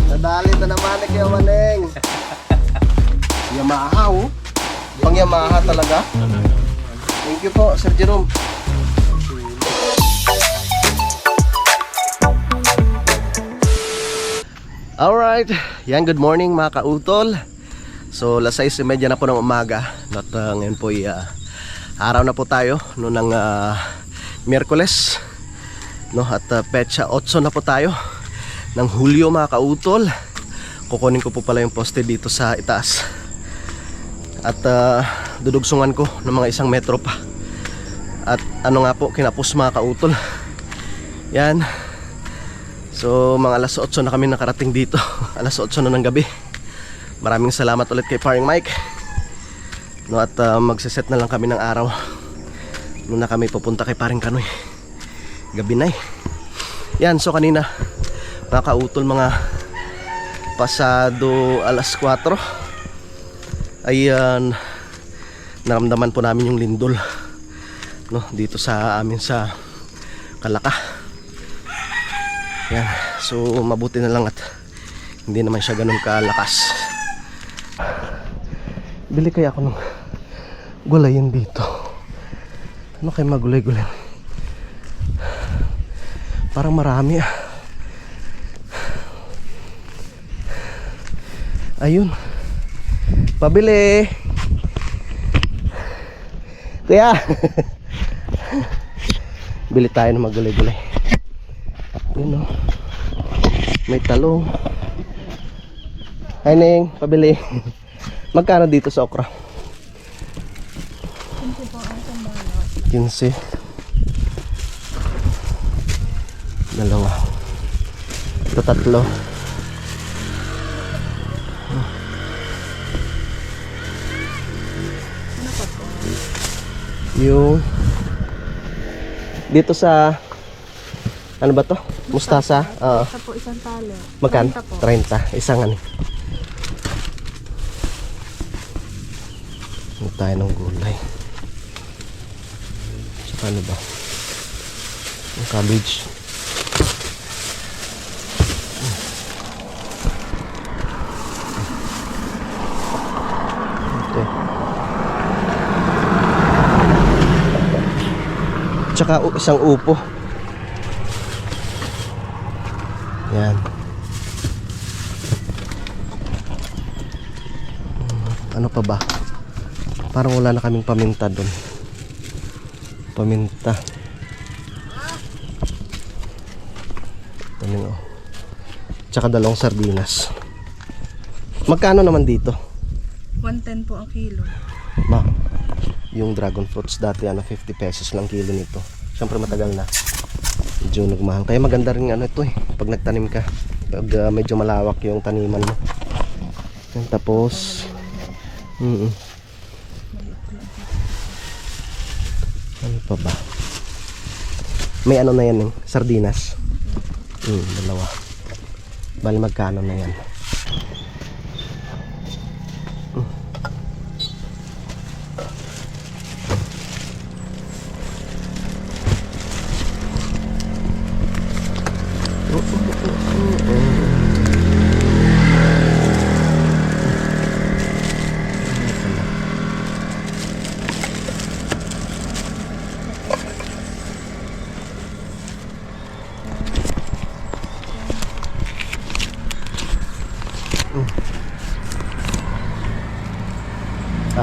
Nadali na naman ni Kuya Maneng. Yamaha oh. Pang Yamaha talaga. Thank you po, Sir Jerome. Alright, yan, good morning mga kautol. So, alas 6:30 na po ng umaga. At ngayon po araw na po tayo no, ng Miyerkules no, at petsa 8 na po tayo ng Hulyo mga kautol. Kukunin ko po pala yung poste dito sa itaas. At dudugsungan ko ng mga 1 metro pa. At ano nga po, kinapos mga kautol. Yan. So mga alas 8 na kami nakarating dito. Alas 8 na ng gabi. Maraming salamat ulit kay Paring Mike no, at magsiset na lang kami ng araw noon na kami pupunta kay Paring Kanoy. Gabi na eh. Yan, so kanina mga kautol, mga pasado alas 4 ayan, naramdaman po namin yung lindol no, dito sa amin sa Kalaka. Yan, so mabuti na lang at hindi naman siya ganun kalakas. Bili kaya ako ng gulayin dito. Ano kayo magulay-gulay? Parang marami ah. Ayun, pabili kuya. Bili tayo ng magulay-gulay. Yun o, may talong. Ay Neng, pabili. Magkano dito sa okra? 15 po ang sandalo. 15. Dalawa. Ito 3. Yung dito sa ano ba to? Mustasa? Oo. Isa po, isang talo. Magkano? 30 po. 30. Isang ano. Ano tayo ng gulay. Saka ano ba? Yung cabbage. Okay. Tsaka isang upo. Yan. Ano pa ba? Parang wala na kaming paminta doon. Paminta. Ano, tsaka 2 sardinas. Magkano naman dito? 110 po ang kilo. Ma, yung dragon fruits dati 50 pesos lang kilo nito. Siyempre matagal na. Medyo nagmahal. Kaya maganda rin ano ito eh, pag nagtanim ka, pag medyo malawak yung taniman mo. Yan, tapos ano pa ba? May ano na yan eh, sardinas. 2. Bali magkano na yan?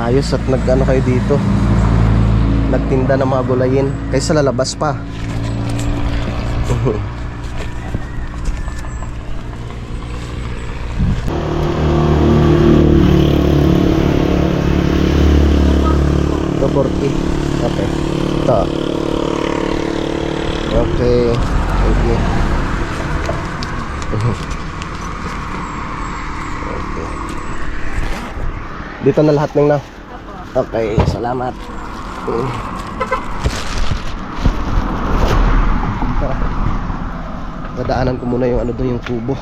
Ayos at nag-ano kayo dito, nagtinda ng mga gulayin kaysa lalabas pa. $2.40. Okay. Ito. Okay. Thank you. Okay. Dito na lahat ng na. Okay, salamat. Dadaanan ko muna yung ano doon, yung kubo.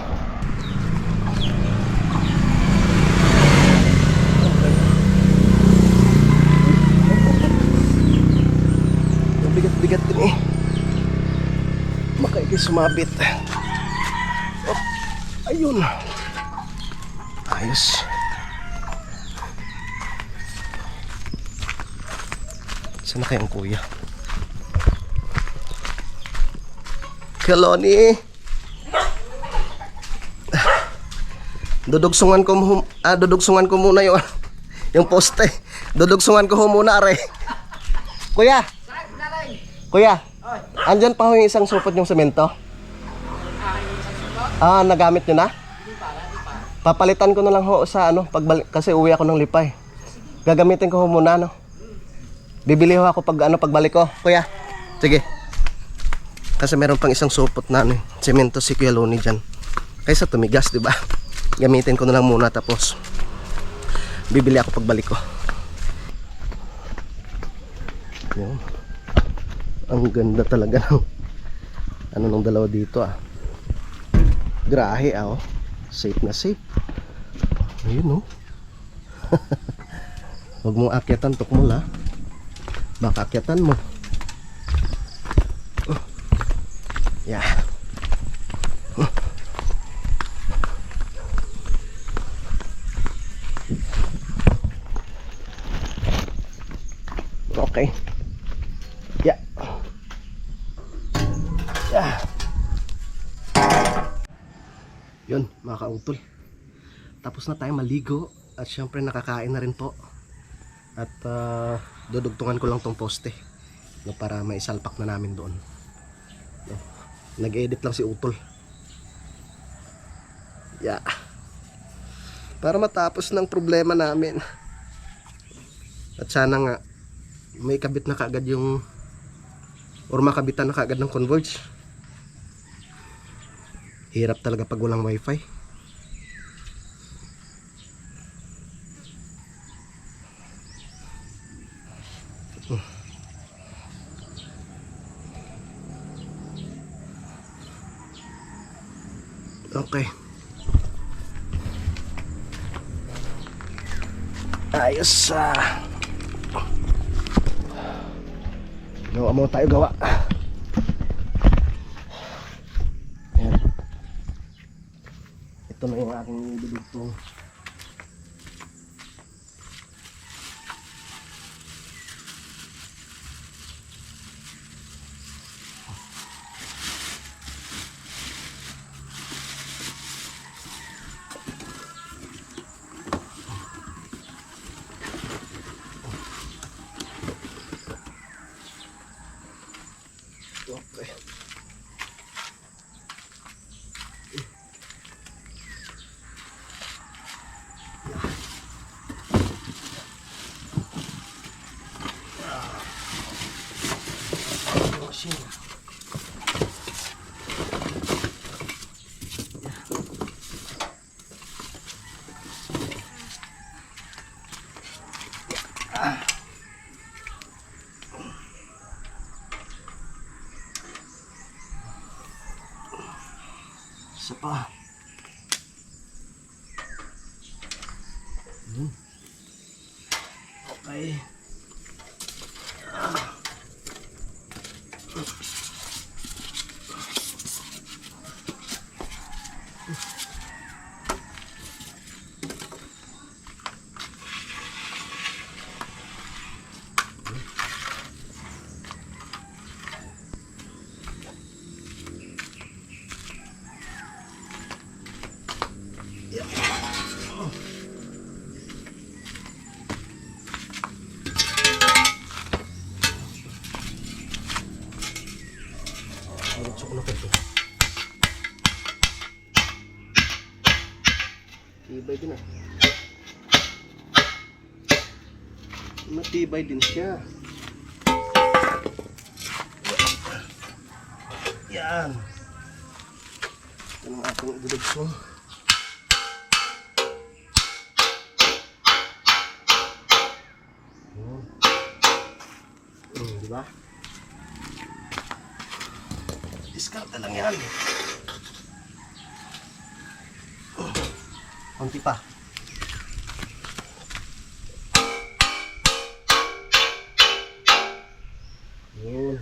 Bigat-bigat din eh. sumabit. Oh, ayun. Ayos. Saan na kayang kuya? Kaloni. Dudugsungan ko muna yung poste. Dudugsungan ko muna are. Kuya. Kuya. Andyan pa ho yung isang supot yung semento. Nagamit nyo na? Papalitan ko na lang ho sa pagbalik kasi uwi ako ng Lipay. Gagamitin ko ho muna Bibili ho ako pagbalik ko, kuya. Sige. Kasi meron pang isang supot na semento si Kuya Loni diyan. Kaysa tumigas, 'di ba? Gamitin ko na lang muna tapos bibili ako pagbalik ko. Yun. Ang ganda talaga ng nung dalawa dito Grahe oh. Safe na safe. Ayun Huwag mong akyatan tukmol baka akyatan mo. Yeah. Okay. Yeah. Yeah. Yun, mga kautol. Tapos na tayo maligo at syempre nakakain na rin po. At dudugtungan ko lang tong poste para maisalpak na namin doon. Nag-edit lang si Utol. Yeah. Para matapos ng problema namin. At sana nga may kabit na kaagad or makabitan na kaagad ng Converge. Hirap talaga pag walang wifi. Okay. Ayos gawa mo tayo gawa. Ayan. Ito na yung aking bibigtong. Okay. Isa pa. Okay. Matibay din Matibay din siya. Yan. Ito ang ating ibudugsong. Diba? Diskarte lang yan. Konti pa. Yun.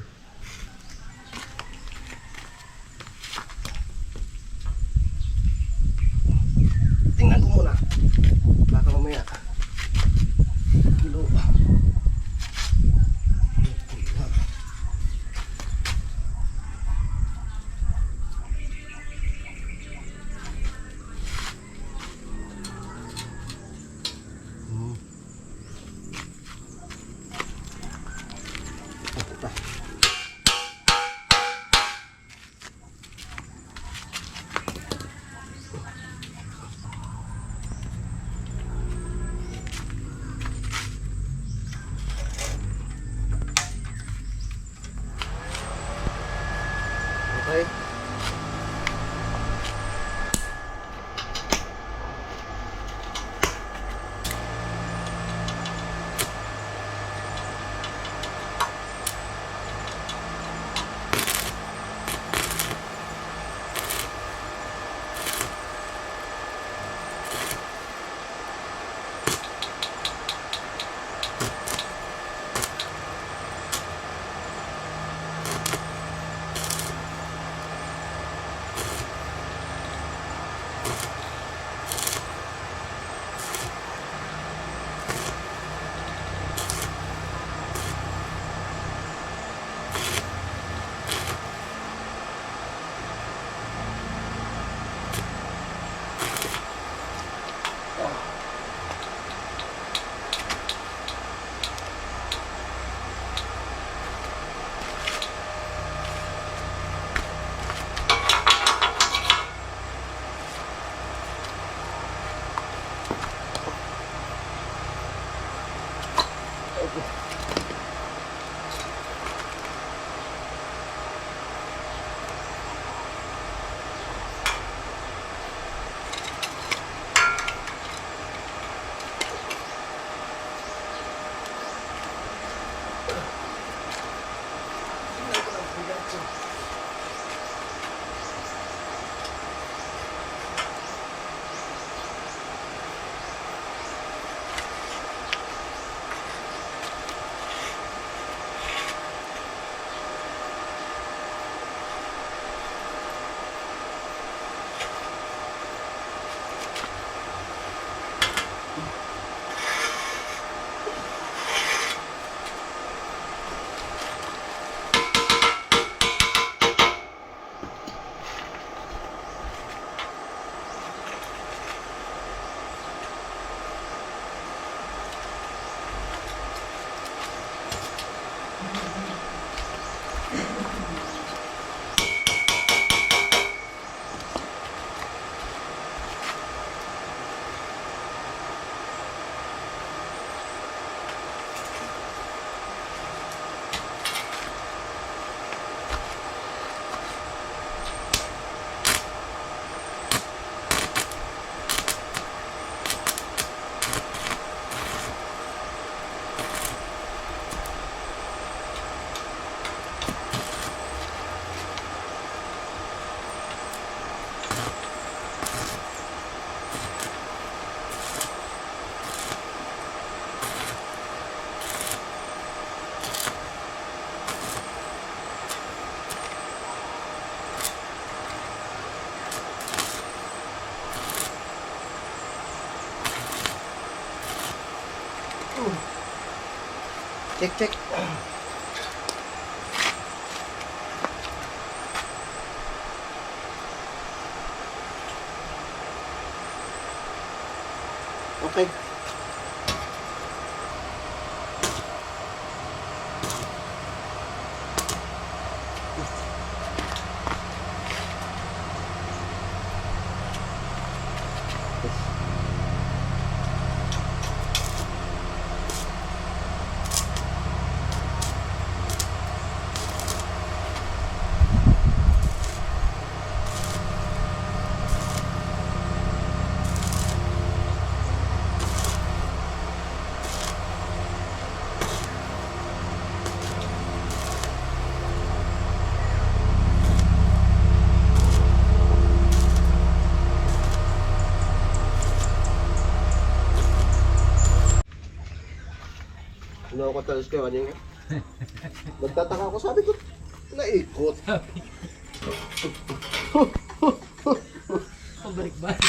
Check, check. Okay. Ano ako talas kayo, ano yun? Nagtataka ako, sabi ko, naikot. Pabalik-balik.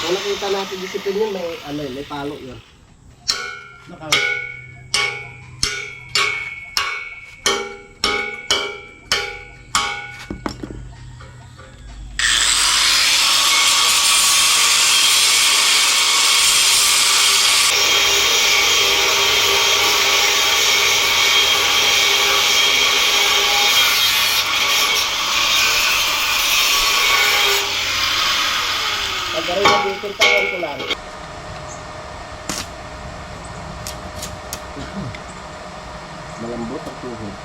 Kung nakita natin disiplin yun, may, ano, may palo yun. Naka. Pipintawan ko lang. Malambot ang tuhod.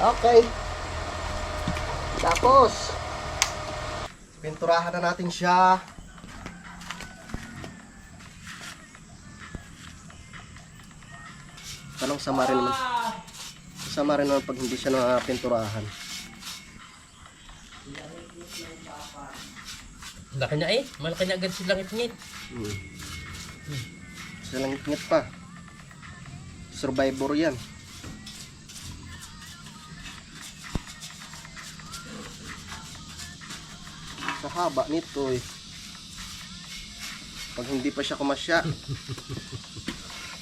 Okay. Tapos, pinturahan na natin siya. Anong sama rin naman? Sama rin naman pag hindi siya napinturahan. Laki na eh. Malaki na agad silang ngit-ngit. Silang ngit pa. Survivor yan. Sa haba nito eh. Pag hindi pa siya kumasya.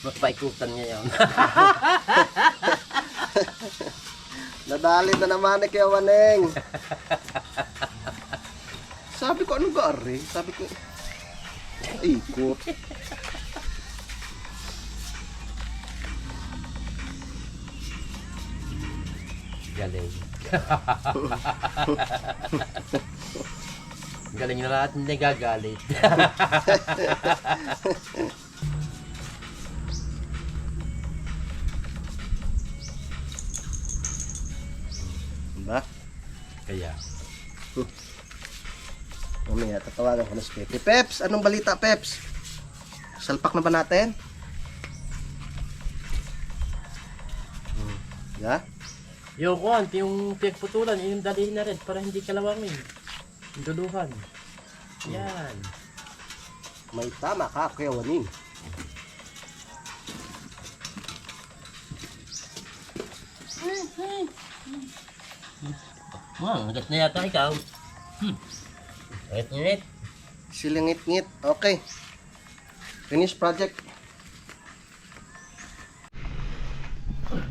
Mapaikutan niya yun. Nadali na naman eh kaya Waneng. Sabi ko anong gari? Sabi ko ikot. Galing. Galing na lahat, hindi gagalit. Diba? Kaya. Mamaya tatawagan ko na si Pepe. Peps, anong balita Peps? Salpak na ba natin? Ya? Yung kuhan, yung pinagputulan, yung dalihin na rin para hindi kalawangin. Yung duluhan. Yan. May tama ka, Kuya Waning. Hanggat na yata ikaw. Ngit-ngit. Silingit-ngit. Okay. Finish project.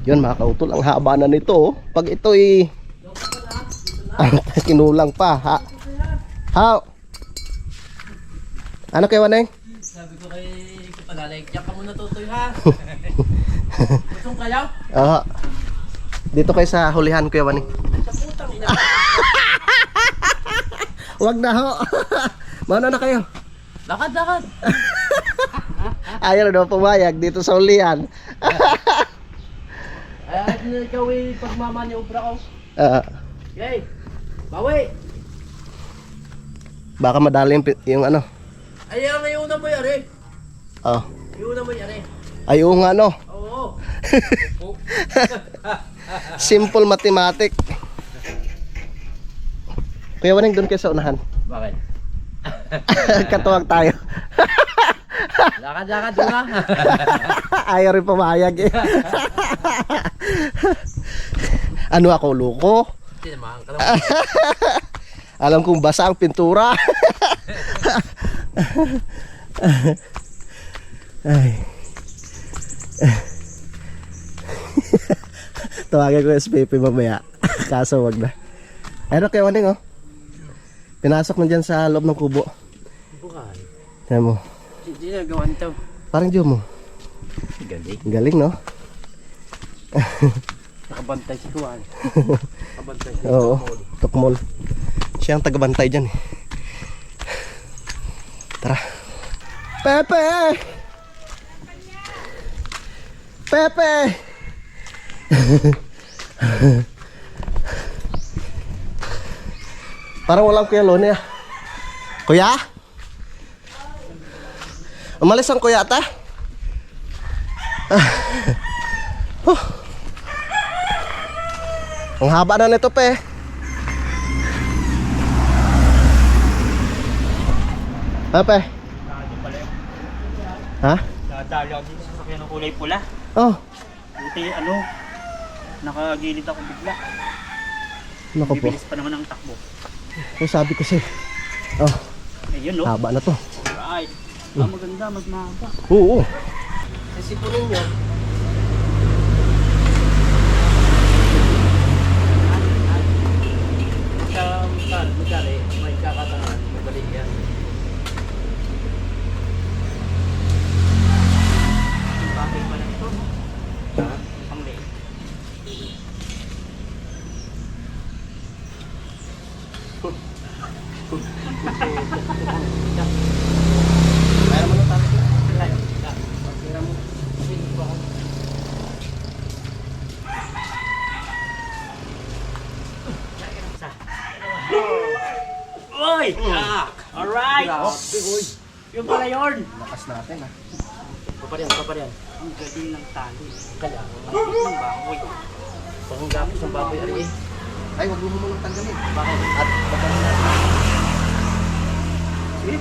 Yun mga kautol, ang haba na nito. Oh. Pag ito'y kinulang pa. Ha? How? Ano kay Waneng? Sabi ko kay Kapalalay, tiyak ka muna tutoy ha. Gustong kayaw? Oo. Dito kayo sa hulihan Kuya Waneng. Sa putang ina. Wag na ho. Mano na kayo? Lakad, lakad. Ayaw na pumayag dito sa hulihan. Ay, ikaw eh, pagmama niya ubra ko. Okay, bawi. Baka madali yung ano. Ay, yung una mo yari. Oh. Yung una mo yari. Ay yung ano. Oo. Simple mathematic. Kuya Waneng, doon kayo sa unahan. Bakit? Katuwag tayo. Lakad, lakad doon ha. Ayaw rin pumayag eh. Ano ako, loko? Hindi naman, Alam kong basa ang pintura. Ay. Tawagin ko yung SPP mamaya. Kaso wag na. Ayun kay Waneng oh. Pinasok na dyan sa loob ng kubo. Bukan. Tignan mo. Hindi na gawan to. Parang Diyo mo. Galing. Galing no? Nakabantay si Kuwan. Nakabantay si Oo. Tukmol. Siya ang tagabantay dyan eh. Tara. Pepe! Pepe! Parang walang Kuya Lone ah. Kuya? Umalis ang kuya ata? Huh. Ang haba na nito pe. Pepe? Ha? Nadali ako dito sa sakyan ng kulay pula. Oh, Buti nakagilid ako bigla. nako po. Bibilis pa naman ang takbo. So, sabi ko siya. Oh, Ayun no. haba na to. Right. Maganda, mas mahaba. Oo. Sisipunin nyo. Sa magari, may kakatangan, madali yan. Ang bagay pala ito. Ang liit. Kaya naman ang tayo. Oy! Alright! Yung pala yun! Lakas natin ah. Paparyan. Ang galing ng tali. Kaya, Ang ng baboy. panggapos ng baboy ari eh. Ay, wag mo muna tanggalin. Bakit? At tanggalin natin. Sige.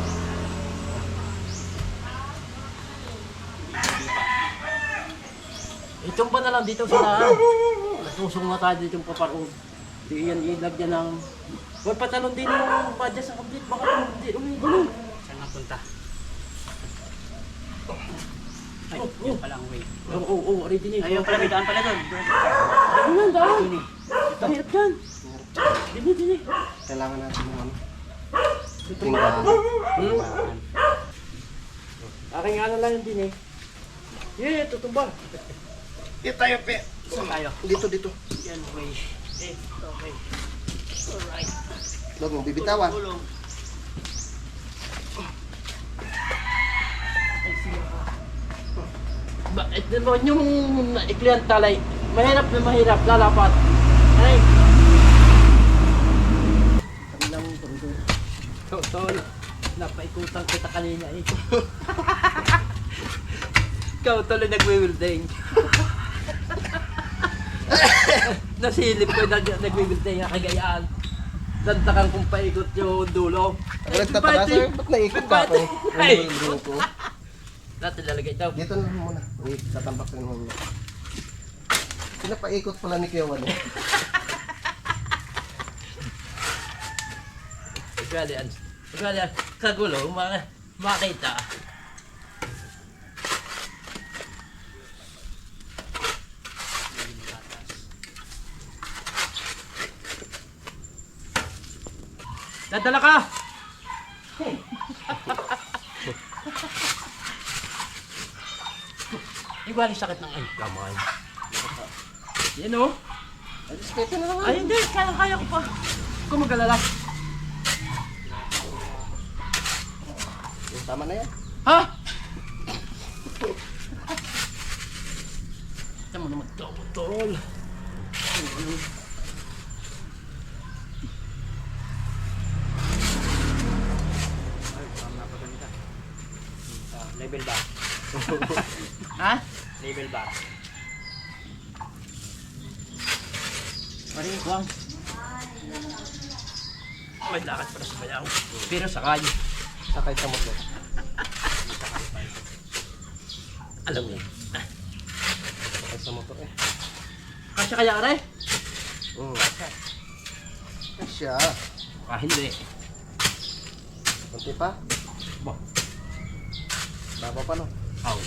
Itumba na lang dito sa daan. Nasusong na tayo dito yung paparong. Di yan ilagyan ng... Huwag patalon din yung padya sa kablit. Baka hindi ganun. Saan napunta? Ay, Oh, yun pala ang way. Oo, ari din eh. Ayun pala, may daan pala doon. Ganun daan. Tahirap dyan. Dini. Kailangan natin ng ano. Tingnan. Tingnan. Aking ano lang yun din eh. Yeah, tutumba. Dito tayo, pe. Saan tayo? Dito. Yan, way. Okay. Alright. Huwag mo bibitawan. Tulong. Bakit naman yung iklian talay? Mahirap, lalapat. Ay! Kami lang tundo. Tol, napaikutan kita kanina eh. Ikaw tuloy nagwi-wielding. Nasilip ko nagwi-wielding ang kagayaan. Tantakan kong paikot yung dulo. Nagtataka sir, ba't naikot ka ako? Ay! Yung grupo. Dati lalagay daw. Dito na muna. Wait, tatambak na muna. Pinapaikot pala ni Kiyawan eh. Ugali yan. Kagulo, makita. Dadala ka! Iba ang sakit ng ay, kamay. Yan o. Respeto na naman. Ay, hindi. Kaya ko pa. Kung mag-alala. Tama na yan. Ha? Ito mo naman ito, tol. Ay, parang napaganda. Level ba? Ha? Level ba? Maring kuwang. May lakad para sa bayaw. Pero sakay. Sakay sa motor. Alam mo. Sakay sa motor eh. Kasya kaya are? Ay siya. Hindi. Kunti pa. Ba? Baba pa no. Aw.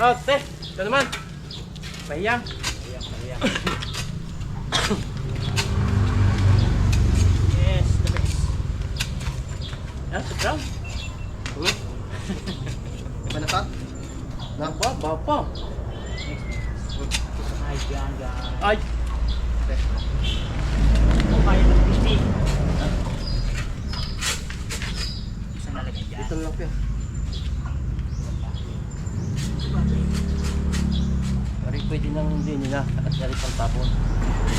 Ah, te. Ito naman. Pahiyang. Yes, the best. Ah, sa brown. Iba na pa? Bapa. Next. Guys, yan guys. Ay! Kung kaya ng Christy. Saan nalagay dyan? Dito na lang yan. Pari pwede nang hindi nila at dari pang tapon.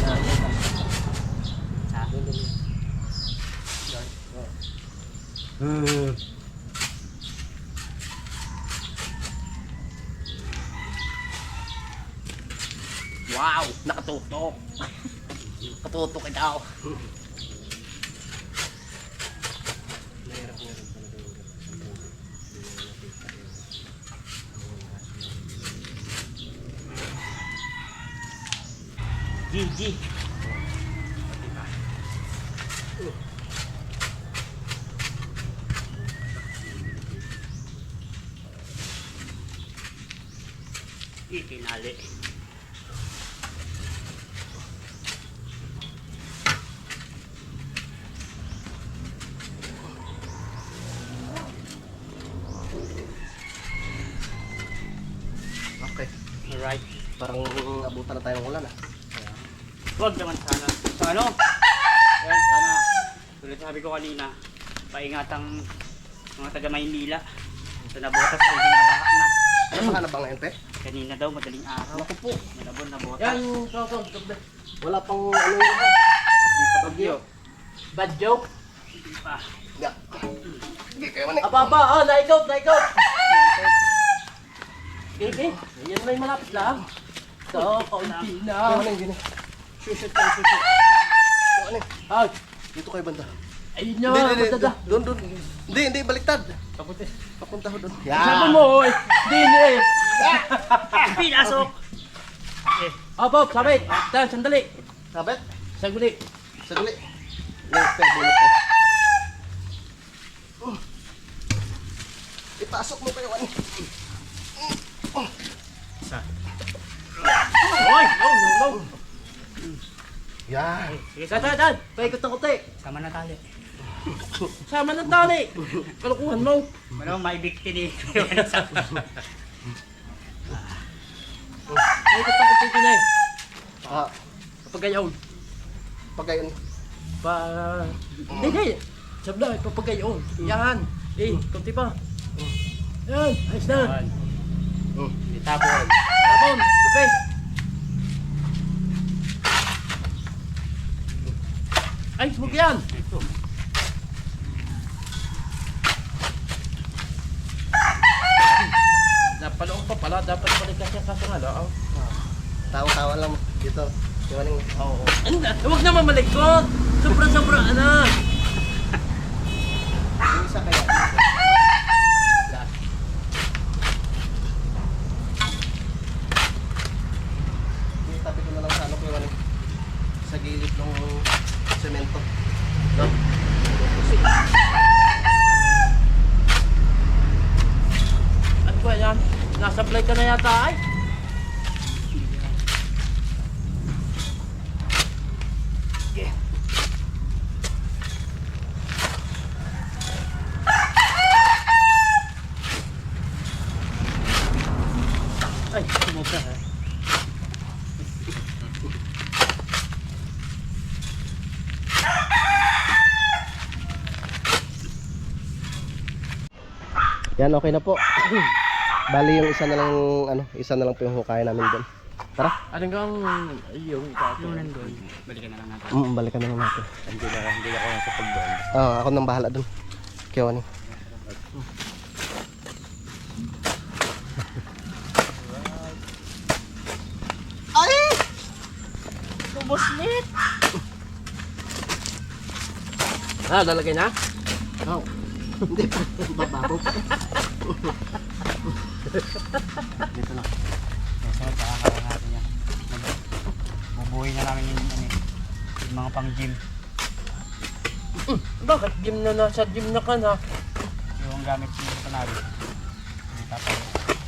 Sa Wow! Nakatutok! Katutok ikaw! GG. Itinali. Okay. Alright. Parang abutan na tayo ng ulan ah. Huwag naman sana. So ano? Yan, sana. Tulad sabi ko kanina, paingat ang mga taga Maynila. Sa nabotas ay binabaha na. Ano pa na ba ngayon, te? Kanina daw, madaling araw. Naku po. Malabon na botas. Yan! Wala pang ano yun ha? Hindi pa bagyo. Bad joke! Hindi pa. Yeah. Hindi kayo man eh. Aba! Ah! Naikot! Naikot! Okay. Yan na yung malapit lang. So, kaunti na. Ano yung gini? Shoot tayo, shoot. Ano eh? Ay! Dito kayo banda. Ayun nyo! Hindi. Matanda! Doon. Hindi, baliktad. Kapunti. Papunta ko doon. Sabi mo! Hindi! Pinasok! Ah, Bob! Sabit! Dan, sandali! Sabit? Saguli! Saguli. Bulok pe. Ipasok mo kayo ano? Hoy! No! Yan. Sige, Dan! Paikot ng kuti! Sama na tali. Sama ng tali! Kalukuhan mo! Ano, may bikti ni. Paikot ng kuti din eh! Ah, Papagayaw! pagayon. Hindi! Sabla, papagayaw! Yan! Kunti pa! Yan! Ayos na! Tapon. Tapon! Tipe! Ay, huwag yan! Ito. Napaloong pa pala, dapat balik kasi ang kaso nga lang. Tawa-tawa lang dito. Yung Oo. Huwag naman malikot! Sobra-sobra na! yung isa kaya. Tabi ko na lang sa ano ko yung sa gilid ng semento. No? Ano ba yan? Nasa-apply ka na yata ay? Ay, sumuka ha. Yan, okay na po. Bali yung isa na lang po yung hukay namin doon. Tara. Anong gang yung Yung nandun. Balikan na lang natin. Balikan na lang natin. Hindi ako nasa pagdoon. Ako nang bahala doon. Kaya ano. Ay! Tuboslit! Lalagay na? Oh. Hindi pa. Babaho pa. Dito na. Sunod, pakakaroon natin yan. Bubuhay na namin yung mga pang gym. Bakit gym na nasa gym na ka na? Yung gamit yung panari. Hindi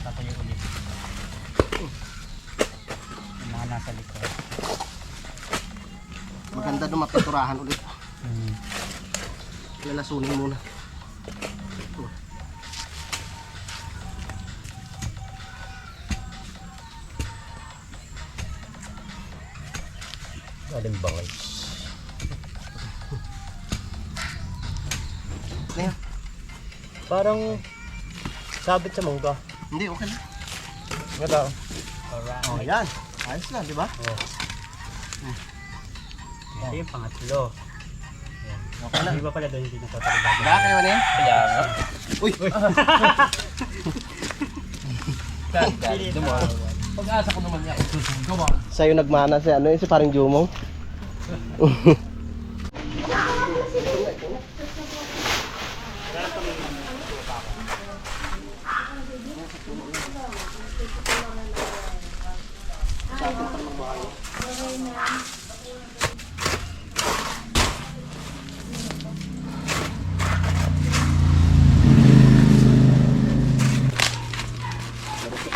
tatayo ulit. Yung mga nasa likod. Maganda doon mapiturahan ulit. Lalasunin muna. Aling bangay. Ayan. Parang sabit sa mangga. Hindi, okay na. Ganda. Oh, yan. Ayos na, di ba? Ito yung pangatlo. Okay na. Di ba pala doon hindi natutulog? Wala kayo na yan? Kaya nga. Uy! Pag-asa ko naman niya. Gawa. Sa'yo nagmana si ano yun, si paring Jumong.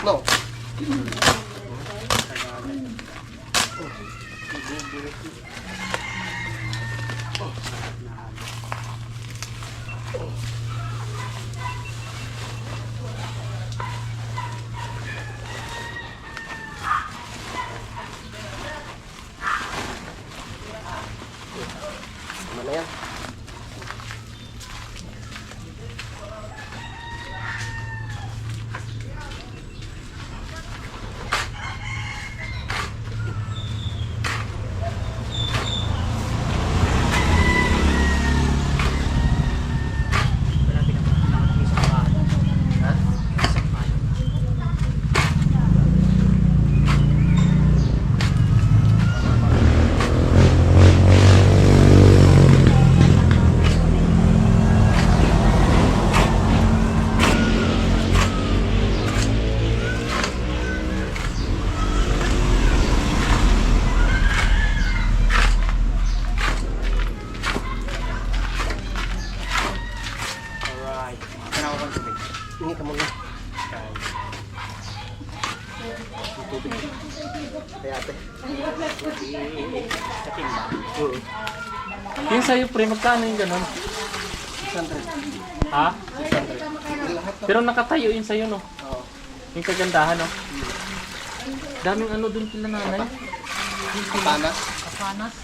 No. Ano na yan? Alright. Tanaw ko ng tubig. Hingi ka muna. Kaya ate. Sa timba. Yung sa'yo pre, magkano yung gano'n? 600. Ha? Lahat na. Pero nakatayo yun sa'yo no? Oo. Yung kagandahan no? Daming ano dun kila nanay. Panas. Kapanas.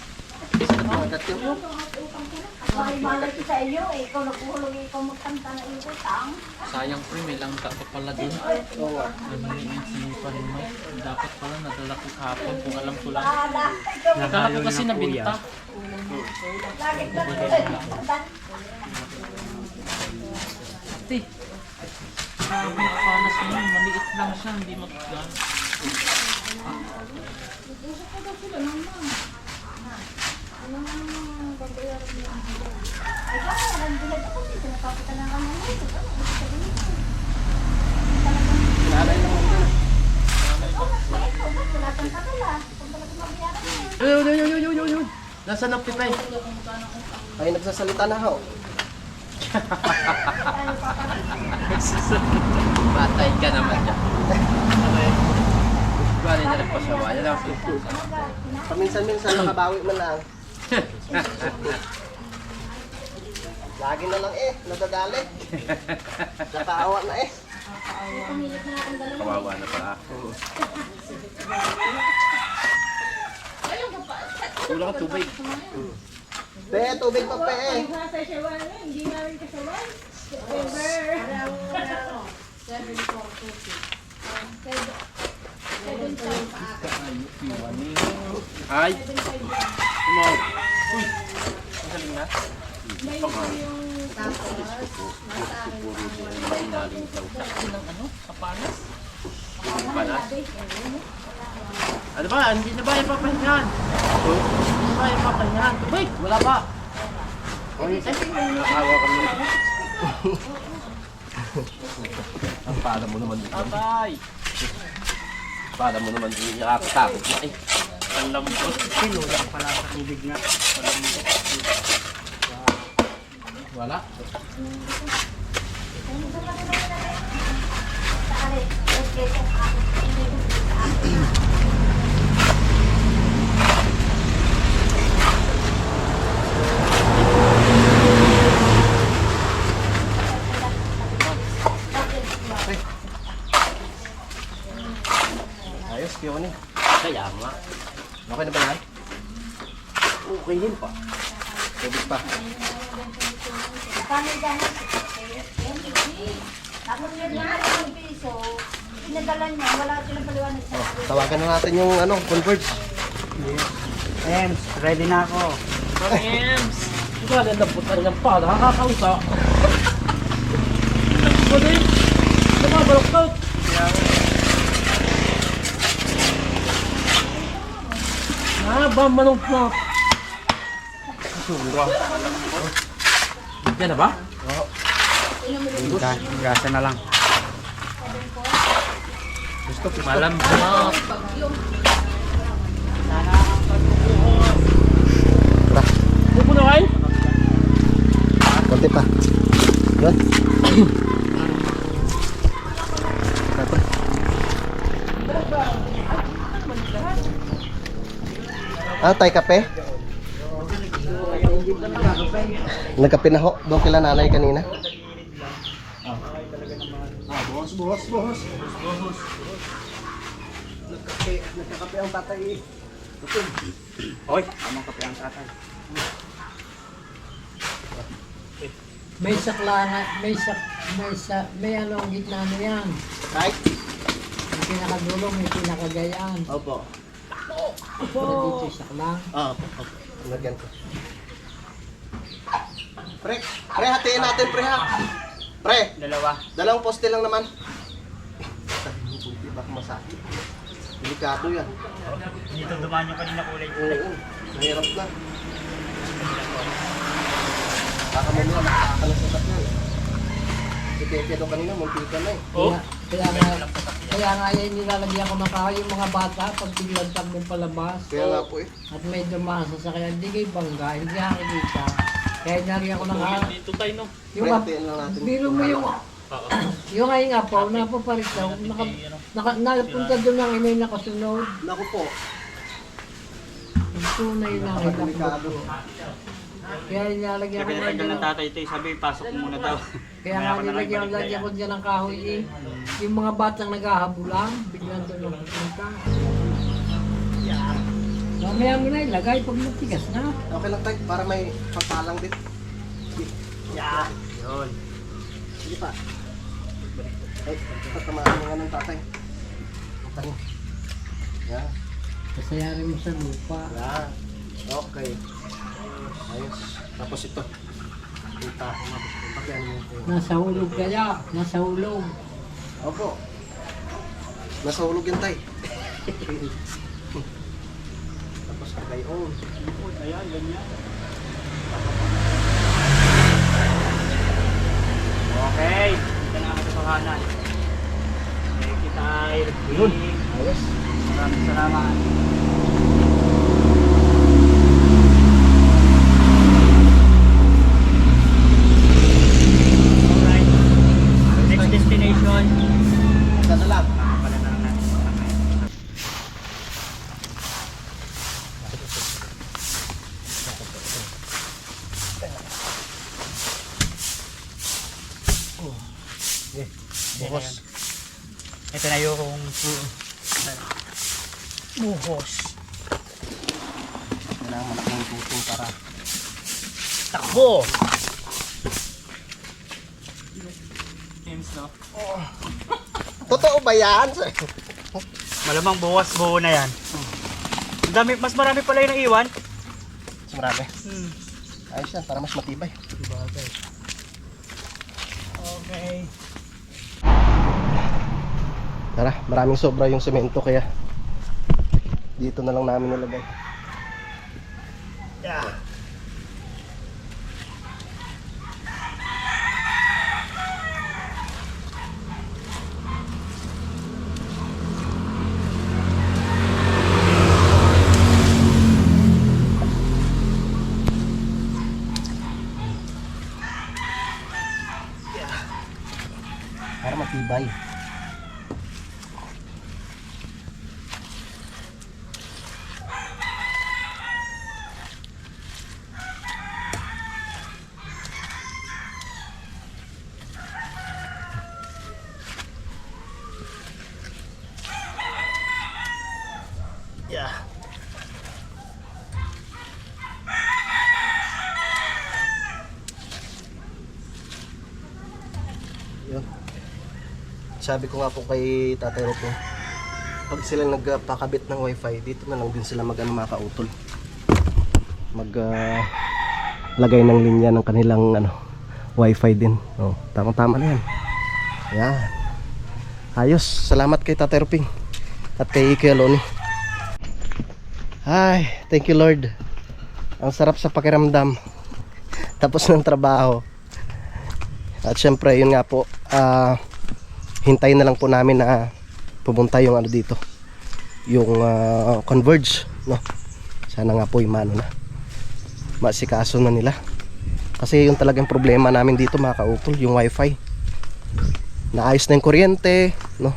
Magat yun. Ay, malay ko sa iyo eh. Ikaw nagpuhulog, ikaw magkanta na iyo tang. Sayang pre, may langka pa pala dun. Oo. Ano yung sinipan mo? Dapat pala nadala ko kahapon kung alam ko lang. Ikaw Nakala ko kasi nabinta. lagi na ko. Ate, sabi ng panas mo, maliit lang siya, hindi matigan. Ay, kaya nagbilag ako dito. Napapitan na kami nito. Nanay naman ka. Wala kang kakala. Kung talaga mabiyaran mo. Yun. Nasaan ang pitay? Ay, nagsasalita na ho. Matay ka naman dyan. Bali na nagpasawa. Yan ang Paminsan-minsan makabawi man lang. Lagi na lang nadadali. Nakaawa na kawawa na pala. Kulang ang tubig. Pe, tubig pa pe Nasa shawan na, hindi namin kasaway. Ay! Tumaw! Uy! Ang galing na. Kapanas? Kapanas? Ano ba? Hindi na ba yung papahingan? Hindi na ba yung papahingan? Tubig! Wala ba? Nakawa kami. Ang pala mo naman. Atay! Pala mo naman. Nakakatakot na eh. Ang lambot. Sinulang pala sa tubig nga. Wala. Ayos, piyo ni. Kaya nga. Okay na ba yan? Okay din pa. Tubig pa. Kami ganun. Tapos yun lang ang piso. Pinadala niya, wala silang paliwanag sa akin. Tawagan na natin yung Converge. Ems, ready na ako. Ito ka na po talaga pa. Nakakausa. Ito din. Nakabalok ka. Ba, manong na. Sura. Yan na ba? Gasa na lang. Gusto ko malam na. Buko na kayo? Konti pa. Yun. Dapat. Tay kape? Nagkape na ho. Doon kila nanay kanina. Boss. Nagkakape ang tatay. Hoy, tamang kape ang tatay. May saklana, may ano ang gitna na yan. Right? May pinakadulo, may pinakagayaan. Opo. Dito saklang. Opo. Lagyan ko. Pre, hatiin natin pre ha. Pre, Dalawa. dalawang poste lang naman. Hindi baka masakit. Delikado yan. Dito dumaan yung kanina kulay. Oo, mahirap na. Baka mo nila makakalas sa sakyan. Si Tete doon kanina, muntikan na eh. Oh. Kaya nga yan nilalagyan ko makahoy yung mga bata pag biglang tabi palabas. Kaya nga po eh. At may dumaan sa sakyan, hindi kayo bangga, hindi nakikita. Kaya nalagyan ko ng Dito tayo no. yung Pre, hatiin lang natin. biro mo yung yung ay nga po, napaparitaw, napunta doon ang inay nakasunod. Naku po, Yung tunay na delikado. Kaya nilalagyan Sabi ko na tagal na ng tatay ito, sabi pasok mo muna daw. Kaya nga nilagyan ko dyan ng kahoy eh. Yung mga batang naghahabulan, biglang doon ang pupunta. Mamaya mo na ilagay pag matigas na. Okay lang tayo, para may pagpalang din. Yun. Sige pa. Ay, tatamaan mo nga ng tatay. Tayo. Yan. Kasayarin mo sa lupa. Yan. Okay. Ayos. Tapos ito. Kita ko nga. Pagyan mo ito. Nasa hulog kaya, nasa hulog. Opo. Nasa hulog yan tay. Tapos kagayon. Ayan, ganyan. Okay, dito na ako sa pahanan. Thank you tayo. Yun. Ayos. Maraming salamat. Alright. Next destination. Isa na lang. Pala na lang natin. Buhos. Ito na yung buhos. Kailangan malaki ng tutong para Takbo! James, no? totoo ba yan? Malamang buwas buo na yan. Ang dami, mas marami pala yung naiwan. Mas marami. Ayos yan, para mas matibay. Okay. Tara, maraming sobra yung semento kaya dito na lang namin nilagay. Yeah. Para matibay. sabi ko nga po kay Tatay Ropo, pag sila nagpakabit ng wifi, dito na lang din sila mga kautol. Lagay ng linya ng kanilang wifi din. Oh, tama-tama na yan. Yan. Ayos. Salamat kay Tatay Roping at kay Kuya Loni. Ay, thank you Lord. Ang sarap sa pakiramdam. Tapos ng trabaho. At syempre, yun nga po, hintayin na lang po namin na pumunta yung dito. Yung Converge, no? Sana nga po imano na. Masikaso na nila. Kasi yung talagang problema namin dito mga kautol, yung wifi. Naayos na yung kuryente, no?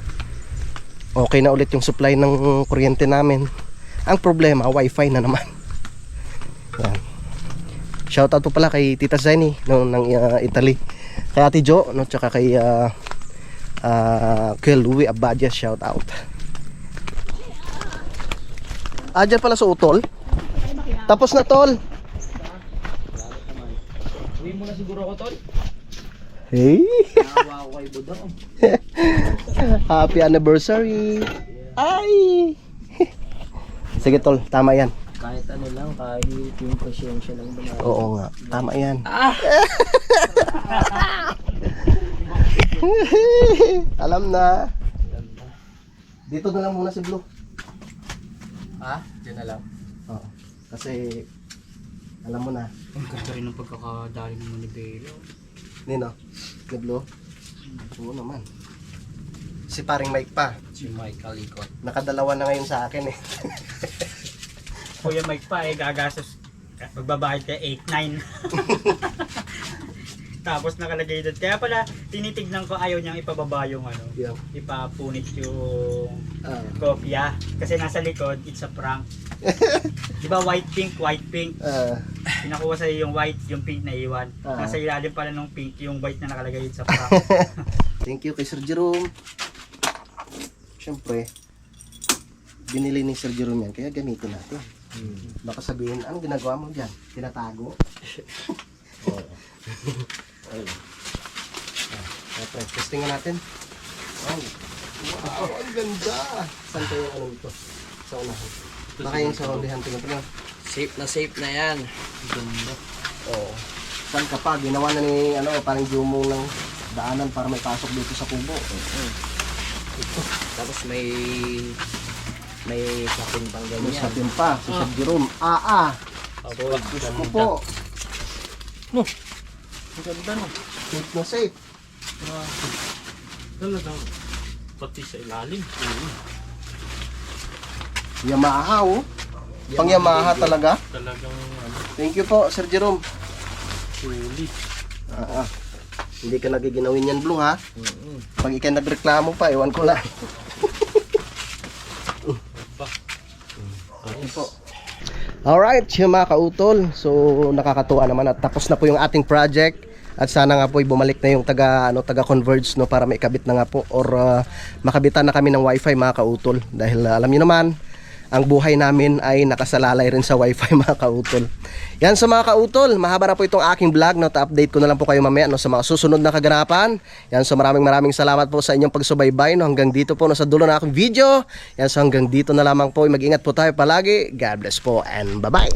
Okay na ulit yung supply ng kuryente namin. Ang problema, wifi na naman. Yan. Shoutout po pala kay Tita Zenny ng Italy. Kay Ate Jo, no? Tsaka kay Louie Abadia, shoutout. Dyan pala sa utol. Tapos na tol. Uwi mo na siguro ako, tol. Hey. Nakawa ko kay Budang. Happy anniversary. Ay. Sige tol, tama yan. Kahit ano lang, kahit yung pasyensya lang ba. Oo nga, tama yan. Alam na. Dito na lang muna si Blue. Diyan na lang. Oo. Kasi alam mo na. Ang ganda rin ng pagkakadali ng manibelo. Nino, ni Blue. Oo naman. Si paring Mike pa. Si Mike Kalikot. Nakadalawa na ngayon sa akin eh. Kuya Mike pa gagastos. Magbabayad ka 8-9. Tapos nakalagay doon. Kaya pala tinitignan ko ayaw niyang ipababa yung Yeah. ipapunit yung kopya. Kasi nasa likod, it's a prank. Diba white pink? Pinakuha sa'yo yung white, yung pink na iwan. Nasa ilalim pala ng pink, yung white na nakalagay it's a prank. Thank you kay Sir Jerome. Siyempre, binili ni Sir Jerome yan, kaya gamitin natin. Baka sabihin, anong ginagawa mo dyan? Tinatago? Ayun. Okay, testingan natin. Wow, ang ganda! Saan kayo yung ito? Sa unahan. Baka yung sa hulihan tingnan. Safe na yan. Ganda. Oo. Saan ka pa? Ginawa na ni, parang jumo ng daanan para may pasok dito sa kubo. Tapos may sapin pang May ganyan. sapin pa, si Sir Jerome. Diyos ko po. Ang ganda no. Safe na safe. Talagang pati sa ilalim. Yamaha oh. Pang Yamaha talaga. Talagang Thank you po, Sir Jerome. sulit. Hindi ka nagiginawin yan, Blue, ha? Pag ikay nagreklamo pa, ewan ko lang. Thank you po. Alright, yung mga kautol. So, nakakatuwa naman at tapos na po yung ating project. At sana nga po bumalik na yung taga Converge, no, para maikabit na nga po or makabitan na kami ng wifi mga kautol. Dahil alam niyo naman, ang buhay namin ay nakasalalay rin sa wifi mga kautol. Yan sa mga kautol, mahaba na po itong aking vlog, no, ta-update ko na lang po kayo mamaya, no, sa mga susunod na kaganapan. Yan, so maraming salamat po sa inyong pagsubaybay, no, hanggang dito po, no, sa dulo na aking video. Yan, so hanggang dito na lamang po, mag-ingat po tayo palagi. God bless po and bye-bye.